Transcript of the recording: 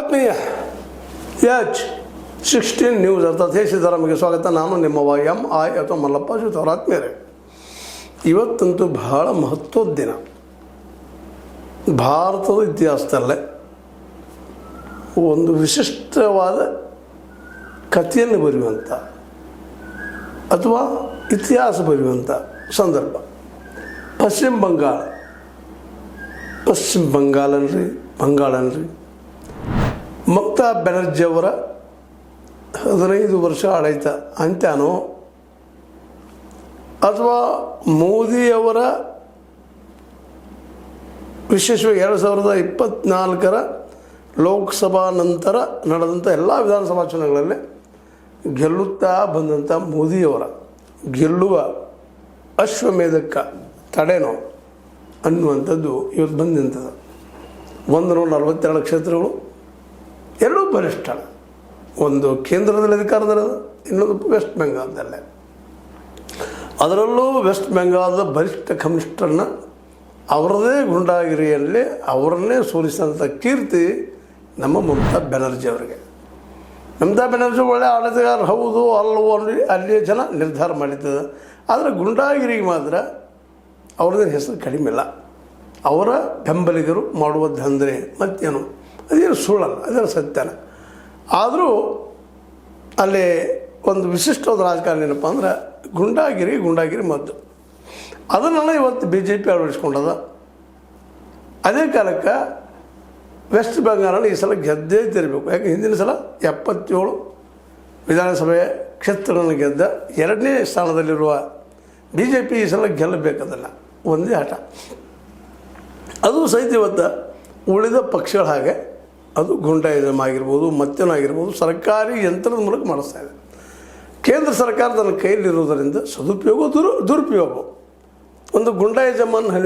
ಆತ್ಮೀಯ H16 news ಅರ್ಥಾತ್ ದೇಶಧರ್ಮಗೆ ಸ್ವಾಗತ. ನಾನು ನಿಮ್ಮ MI ಅಥವಾ ಮಲ್ಲಪ್ಪ ಜೊತೆ ಆತ್ಮೀಯರೇ, ಇವತ್ತಂತೂ ಬಹಳ ಮಹತ್ವದ ದಿನ. ಭಾರತದ ಇತಿಹಾಸದಲ್ಲೇ ಒಂದು ವಿಶಿಷ್ಟವಾದ ಕಥೆಯನ್ನು ಬರೆಯುವಂಥ ಅಥವಾ ಇತಿಹಾಸ ಬರೆಯುವಂಥ ಸಂದರ್ಭ. ಪಶ್ಚಿಮ ಬಂಗಾಳ ಅನ್ರಿ ಮಮತಾ ಬ್ಯಾನರ್ಜಿಯವರ 15 ವರ್ಷ ಆಡಳಿತ ಅಂತ್ಯನೋ ಅಥವಾ ಮೋದಿಯವರ ವಿಶೇಷವಾಗಿ 2024 ಲೋಕಸಭಾ ನಂತರ ನಡೆದಂಥ ಎಲ್ಲ ವಿಧಾನಸಭಾ ಚುನಾವಣೆಗಳಲ್ಲಿ ಗೆಲ್ಲುತ್ತಾ ಬಂದಂಥ ಮೋದಿಯವರ ಗೆಲ್ಲುವ ಅಶ್ವಮೇಧಕ್ಕೆ ತಡೆನೋ ಅನ್ನುವಂಥದ್ದು ಇವತ್ತು ಬಂದು ನಿಂತದೆ. 142 ಕ್ಷೇತ್ರಗಳು, ಎರಡೂ ಬಲಿಷ್ಠ. ಒಂದು ಕೇಂದ್ರದಲ್ಲಿ ಅಧಿಕಾರದಲ್ಲಿದೆ, ಇನ್ನೊಂದು ವೆಸ್ಟ್ ಬೆಂಗಾಲ್ದಲ್ಲೇ. ಅದರಲ್ಲೂ ವೆಸ್ಟ್ ಬೆಂಗಾಲ್ದ ಬಲಿಷ್ಠ ಕಮ್ಯುನಿಸ್ಟರನ್ನ ಅವರದೇ ಗುಂಡಾಗಿರಿಯಲ್ಲಿ ಅವರನ್ನೇ ಸೋಲಿಸಿದಂಥ ಕೀರ್ತಿ ನಮ್ಮ ಮಮತಾ ಬ್ಯಾನರ್ಜಿ ಅವರಿಗೆ. ಮಮತಾ ಬ್ಯಾನರ್ಜಿ ಒಳ್ಳೆ ಆಡಳಿತಗಾರ ಹೌದು ಅಲ್ಲವೋ ಅಲ್ಲಿಯ ಜನ ನಿರ್ಧಾರ ಮಾಡಿದ್ದದ. ಆದರೆ ಗುಂಡಾಗಿರಿಗೆ ಮಾತ್ರ ಅವ್ರದ್ದು ಹೆಸರು ಕಡಿಮೆ ಇಲ್ಲ. ಅವರ ಬೆಂಬಲಿಗರು ಮಾಡುವ ದಂಧೆ ಮತ್ತೇನು, ಅದೇನು ಸುಳ್ಳಲ್ಲ, ಅದೇನು ಸತ್ಯನ. ಆದರೂ ಅಲ್ಲಿ ಒಂದು ವಿಶಿಷ್ಟವಾದ ರಾಜಕಾರಣ ಏನಪ್ಪ ಅಂದ್ರೆ ಗುಂಡಾಗಿರಿ ಮದ್ದು. ಅದನ್ನೆಲ್ಲ ಇವತ್ತು BJP ಅಳವಡಿಸ್ಕೊಂಡದ. ಅದೇ ಕಾಲಕ್ಕೆ ವೆಸ್ಟ್ ಬೆಂಗಾಲಲ್ಲಿ ಈ ಸಲ ಗೆದ್ದೇ ತಿರಬೇಕು. ಯಾಕೆ ಹಿಂದಿನ ಸಲ 77 ವಿಧಾನಸಭೆ ಕ್ಷೇತ್ರಗಳನ್ನು ಗೆದ್ದ 2ನೇ ಸ್ಥಾನದಲ್ಲಿರುವ BJP ಈ ಸಲ ಗೆಲ್ಲಬೇಕದಲ್ಲ, ಒಂದೇ ಆಟ. ಅದು ಸಹಿತ ಇವತ್ತು ಉಳಿದ ಪಕ್ಷಗಳ ಹಾಗೆ ಅದು ಗುಂಡಾಯಿಸಮ್ ಆಗಿರ್ಬೋದು, ಮತ್ತೇನಾಗಿರ್ಬೋದು, ಸರ್ಕಾರಿ ಯಂತ್ರದ ಮೂಲಕ ಮಾಡಿಸ್ತಾ ಇದೆ. ಕೇಂದ್ರ ಸರ್ಕಾರ ತನ್ನ ಕೈಯಲ್ಲಿರುವುದರಿಂದ ಸದುಪಯೋಗ ದುರುಪಯೋಗ ಒಂದು ಗುಂಡಾಯಿಸಮನ್ನು